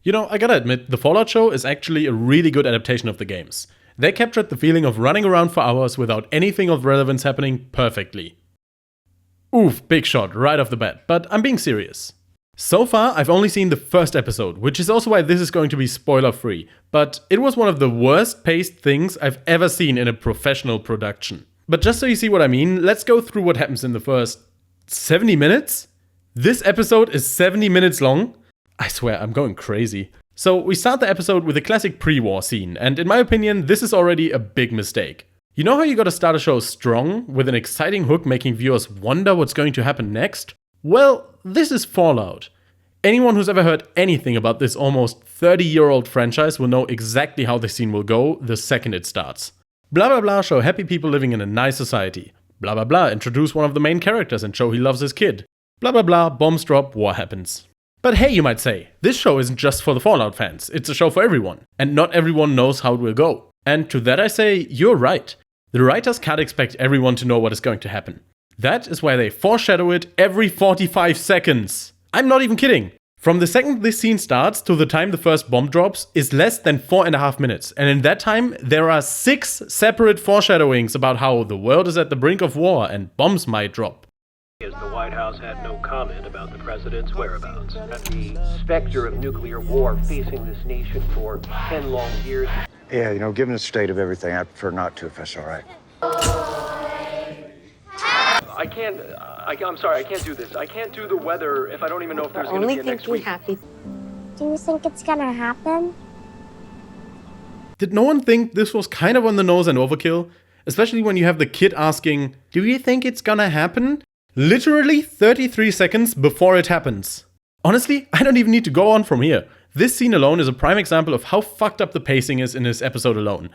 You know, I gotta admit, the Fallout show is actually a really good adaptation of the games. They captured the feeling of running around for hours without anything of relevance happening perfectly. Oof, big shot right off the bat, but I'm being serious. So far, I've only seen the first episode, which is also why this is going to be spoiler-free, but it was one of the worst-paced things I've ever seen in a professional production. But just so you see what I mean, let's go through what happens in the first 70 minutes? This episode is 70 minutes long? I swear, I'm going crazy. So we start the episode with a classic pre-war scene, and in my opinion, this is already a big mistake. You know how you gotta start a show strong, with an exciting hook making viewers wonder what's going to happen next? Well, this is Fallout. Anyone who's ever heard anything about this almost 30-year-old franchise will know exactly how the scene will go the second it starts. Blah blah blah, show happy people living in a nice society. Blah blah blah, introduce one of the main characters and show he loves his kid. Blah blah blah, bombs drop, war happens. But hey, you might say, this show isn't just for the Fallout fans, it's a show for everyone, and not everyone knows how it will go. And to that I say, you're right. The writers can't expect everyone to know what is going to happen. That is why they foreshadow it every 45 seconds. I'm not even kidding. From the second this scene starts to the time the first bomb drops is less than 4.5 minutes, and in that time there are 6 separate foreshadowings about how the world is at the brink of war and bombs might drop. The White House had no comment about the president's whereabouts. The specter of nuclear war facing this nation for 10 long years. Yeah, you know, given the state of everything, I prefer not to, if that's all right. I'm sorry, I can't do this. I can't do the weather if I don't even know if there's going to be a next week. Happy. Do you think it's gonna happen? Did no one think this was kind of on the nose and overkill? Especially when you have the kid asking, "Do you think it's gonna happen?" Literally 33 seconds before it happens. Honestly, I don't even need to go on from here. This scene alone is a prime example of how fucked up the pacing is in this episode alone.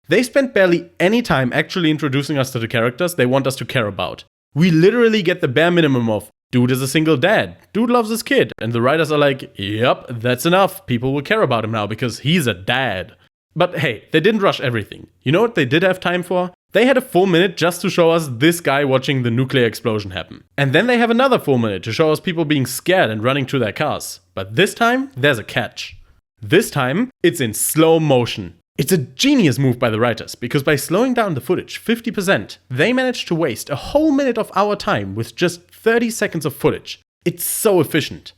They spent barely any time actually introducing us to the characters they want us to care about. We literally get the bare minimum of, dude is a single dad, dude loves his kid, and the writers are like, yep, that's enough, people will care about him now because he's a dad. But hey, they didn't rush everything. You know what they did have time for? They had a full minute just to show us this guy watching the nuclear explosion happen. And then they have another full minute to show us people being scared and running to their cars. But this time, there's a catch. This time, it's in slow motion. It's a genius move by the writers, because by slowing down the footage 50%, they managed to waste a whole minute of our time with just 30 seconds of footage. It's so efficient.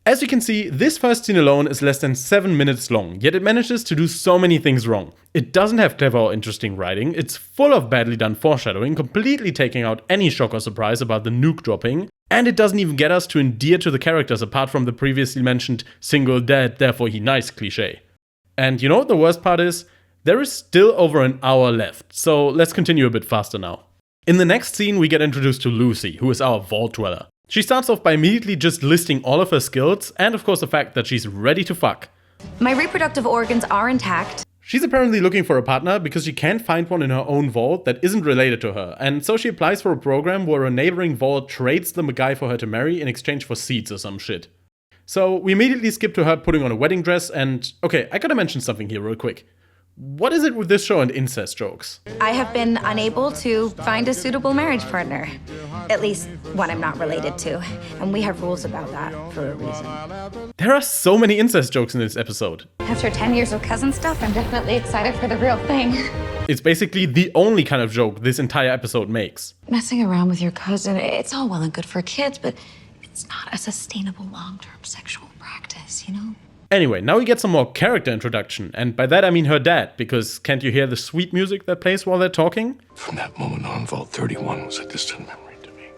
As you can see, this first scene alone is less than 7 minutes long, yet it manages to do so many things wrong. It doesn't have clever or interesting writing, it's full of badly done foreshadowing, completely taking out any shock or surprise about the nuke dropping, and it doesn't even get us to endear to the characters apart from the previously mentioned single dad, therefore he nice cliché. And you know what the worst part is? There is still over an hour left, so let's continue a bit faster now. In the next scene, we get introduced to Lucy, who is our vault dweller. She starts off by immediately just listing all of her skills, and of course the fact that she's ready to fuck. My reproductive organs are intact. She's apparently looking for a partner because she can't find one in her own vault that isn't related to her, and so she applies for a program where a neighboring vault trades them a guy for her to marry in exchange for seeds or some shit. So we immediately skip to her putting on a wedding dress, and okay, I gotta mention something here real quick. What is it with this show and incest jokes? I have been unable to find a suitable marriage partner. At least one I'm not related to. And we have rules about that for a reason. There are so many incest jokes in this episode. After 10 years of cousin stuff, I'm definitely excited for the real thing. It's basically the only kind of joke this entire episode makes. Messing around with your cousin, it's all well and good for kids, but it's not a sustainable long-term sexual practice, you know? Anyway, now we get some more character introduction, and by that I mean her dad, because can't you hear the sweet music that plays while they're talking? From that moment on, Vault 31 was a distant memory to me.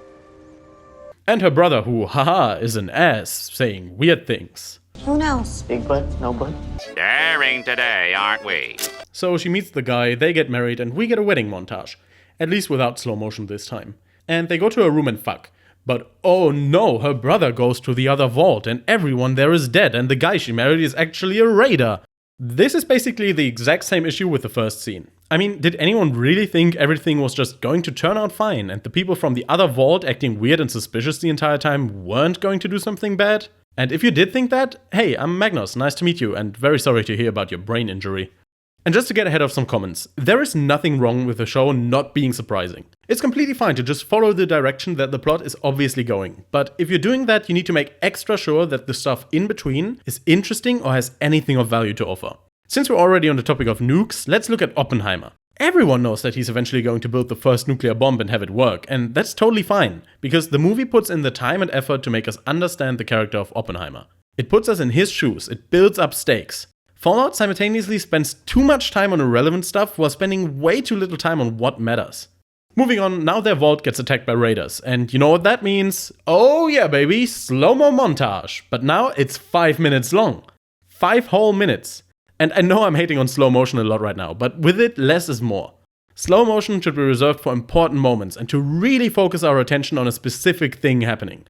And her brother, who, haha, is an ass, saying weird things. Who knows? Big butt, no butt. Daring today, aren't we? So she meets the guy, they get married, and we get a wedding montage. At least without slow motion this time. And they go to her room and fuck. But oh no, her brother goes to the other vault and everyone there is dead and the guy she married is actually a raider. This is basically the exact same issue with the first scene. I mean, did anyone really think everything was just going to turn out fine and the people from the other vault acting weird and suspicious the entire time weren't going to do something bad? And if you did think that, hey, I'm Magnos, nice to meet you and very sorry to hear about your brain injury. And just to get ahead of some comments, there is nothing wrong with the show not being surprising. It's completely fine to just follow the direction that the plot is obviously going, but if you're doing that, you need to make extra sure that the stuff in between is interesting or has anything of value to offer. Since we're already on the topic of nukes, let's look at Oppenheimer. Everyone knows that he's eventually going to build the first nuclear bomb and have it work, and that's totally fine, because the movie puts in the time and effort to make us understand the character of Oppenheimer. It puts us in his shoes, it builds up stakes. Fallout simultaneously spends too much time on irrelevant stuff while spending way too little time on what matters. Moving on, now their vault gets attacked by raiders, and you know what that means? Oh yeah baby, slow-mo montage, but now it's 5 minutes long. 5 whole minutes. And I know I'm hating on slow motion a lot right now, but with it, less is more. Slow motion should be reserved for important moments and to really focus our attention on a specific thing happening.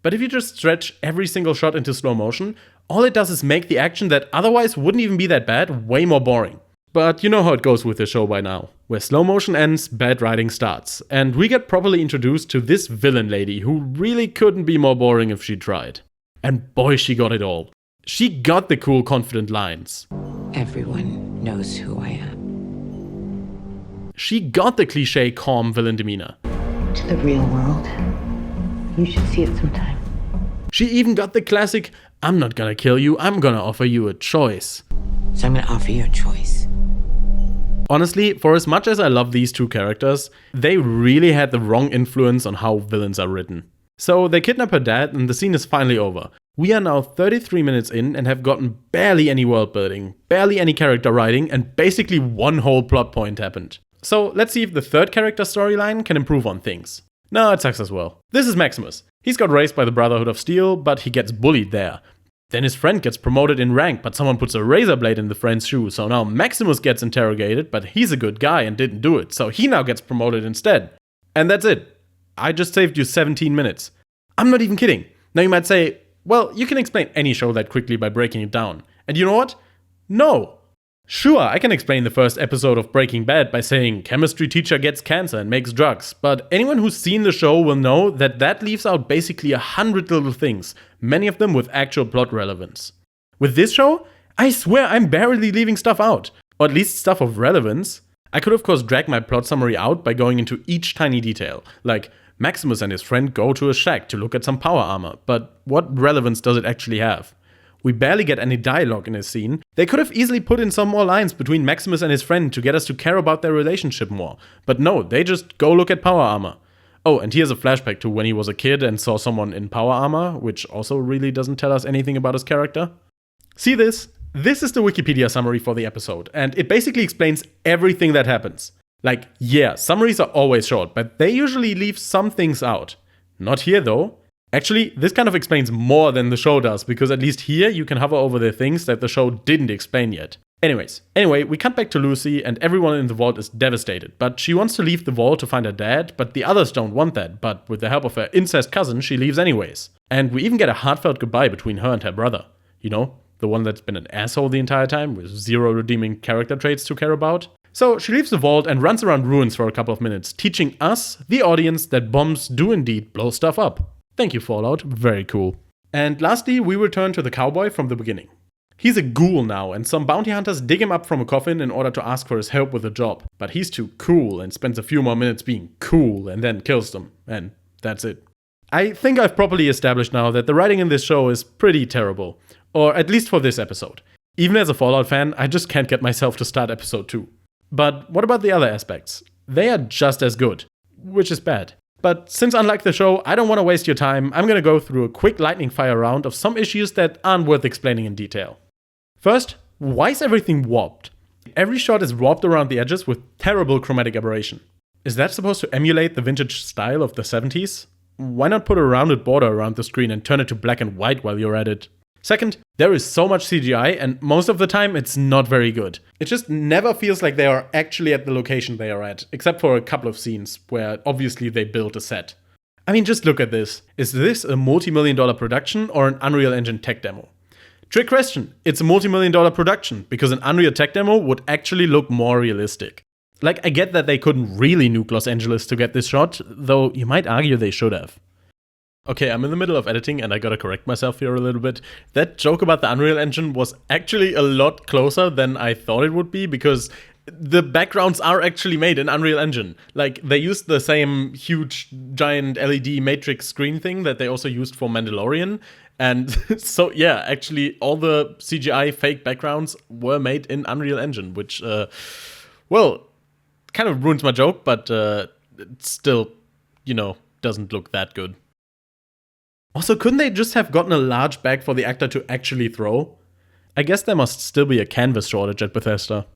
But if you just stretch every single shot into slow motion, all it does is make the action that otherwise wouldn't even be that bad way more boring. But you know how it goes with the show by now. Where slow motion ends, bad writing starts. And we get properly introduced to this villain lady who really couldn't be more boring if she tried. And boy, she got it all. She got the cool, confident lines. Everyone knows who I am. She got the cliche, calm villain demeanor. To the real world. You should see it sometime. She even got the classic, I'm not gonna kill you, I'm gonna offer you a choice. So I'm gonna offer you a choice. Honestly, for as much as I love these two characters, they really had the wrong influence on how villains are written. So they kidnap her dad and the scene is finally over. We are now 33 minutes in and have gotten barely any world building, barely any character writing, and basically one whole plot point happened. So let's see if the third character storyline can improve on things. No, it sucks as well. This is Maximus. He's got raised by the Brotherhood of Steel, but he gets bullied there. Then his friend gets promoted in rank, but someone puts a razor blade in the friend's shoe, so now Maximus gets interrogated, but he's a good guy and didn't do it, so he now gets promoted instead. And that's it. I just saved you 17 minutes. I'm not even kidding. Now you might say, well, you can explain any show that quickly by breaking it down. And you know what? No. Sure, I can explain the first episode of Breaking Bad by saying chemistry teacher gets cancer and makes drugs, but anyone who's seen the show will know that that leaves out basically 100 little things, many of them with actual plot relevance. With this show, I swear I'm barely leaving stuff out, or at least stuff of relevance. I could of course drag my plot summary out by going into each tiny detail, like Maximus and his friend go to a shack to look at some power armor, but what relevance does it actually have? We barely get any dialogue in this scene. They could have easily put in some more lines between Maximus and his friend to get us to care about their relationship more. But no, they just go look at power armor. Oh, and here's a flashback to when he was a kid and saw someone in power armor, which also really doesn't tell us anything about his character. See this? This is the Wikipedia summary for the episode, and it basically explains everything that happens. Like, yeah, summaries are always short, but they usually leave some things out. Not here though. Actually, this kind of explains more than the show does, because at least here you can hover over the things that the show didn't explain yet. Anyway, we cut back to Lucy and everyone in the vault is devastated, but she wants to leave the vault to find her dad, but the others don't want that, but with the help of her incest cousin, she leaves anyways. And we even get a heartfelt goodbye between her and her brother. You know, the one that's been an asshole the entire time, with zero redeeming character traits to care about. So she leaves the vault and runs around ruins for a couple of minutes, teaching us, the audience, that bombs do indeed blow stuff up. Thank you, Fallout. Very cool. And lastly, we return to the cowboy from the beginning. He's a ghoul now, and some bounty hunters dig him up from a coffin in order to ask for his help with a job. But he's too cool and spends a few more minutes being cool and then kills them. And that's it. I think I've properly established now that the writing in this show is pretty terrible. Or at least for this episode. Even as a Fallout fan, I just can't get myself to start episode 2. But what about the other aspects? They are just as good. Which is bad. But since unlike the show, I don't want to waste your time, I'm gonna go through a quick lightning fire round of some issues that aren't worth explaining in detail. First, why is everything warped? Every shot is warped around the edges with terrible chromatic aberration. Is that supposed to emulate the vintage style of the 70s? Why not put a rounded border around the screen and turn it to black and white while you're at it? Second, there is so much CGI and most of the time it's not very good. It just never feels like they are actually at the location they are at, except for a couple of scenes where obviously they built a set. I mean, just look at this. Is this a multi-million-dollar production or an Unreal Engine tech demo? Trick question. It's a multi-million-dollar production because an Unreal tech demo would actually look more realistic. Like, I get that they couldn't really nuke Los Angeles to get this shot, though you might argue they should have. Okay, I'm in the middle of editing and I gotta correct myself here a little bit. That joke about the Unreal Engine was actually a lot closer than I thought it would be, because the backgrounds are actually made in Unreal Engine. Like, they used the same huge, giant LED matrix screen thing that they also used for Mandalorian. And so, yeah, actually, all the CGI fake backgrounds were made in Unreal Engine, which, well, kind of ruins my joke, but it still, doesn't look that good. Also, couldn't they just have gotten a large bag for the actor to actually throw? I guess there must still be a canvas shortage at Bethesda.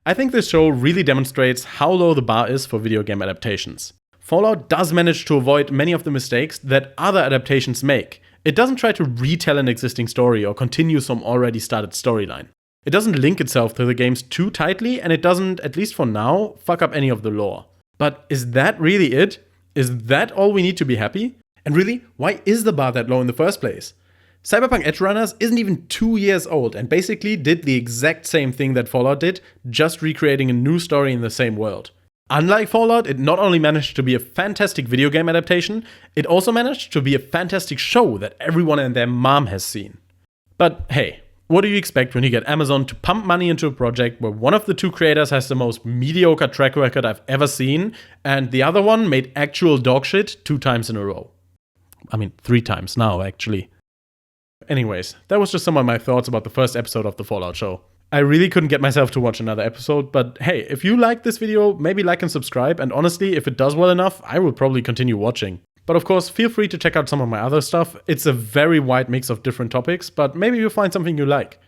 I think this show really demonstrates how low the bar is for video game adaptations. Fallout does manage to avoid many of the mistakes that other adaptations make. It doesn't try to retell an existing story or continue some already started storyline. It doesn't link itself to the games too tightly, and it doesn't, at least for now, fuck up any of the lore. But is that really it? Is that all we need to be happy? And really, why is the bar that low in the first place? Cyberpunk Edgerunners isn't even 2 years old and basically did the exact same thing that Fallout did, just recreating a new story in the same world. Unlike Fallout, it not only managed to be a fantastic video game adaptation, it also managed to be a fantastic show that everyone and their mom has seen. But hey, what do you expect when you get Amazon to pump money into a project where one of the two creators has the most mediocre track record I've ever seen, and the other one made actual dog shit 2 times in a row? I mean, 3 times now, actually. Anyways, that was just some of my thoughts about the first episode of the Fallout show. I really couldn't get myself to watch another episode, but hey, if you like this video, maybe like and subscribe, and honestly, if it does well enough, I will probably continue watching. But of course, feel free to check out some of my other stuff. It's a very wide mix of different topics, but maybe you'll find something you like.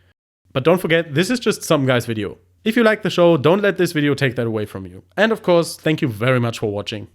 But don't forget, this is just some guy's video. If you like the show, don't let this video take that away from you. And of course, thank you very much for watching.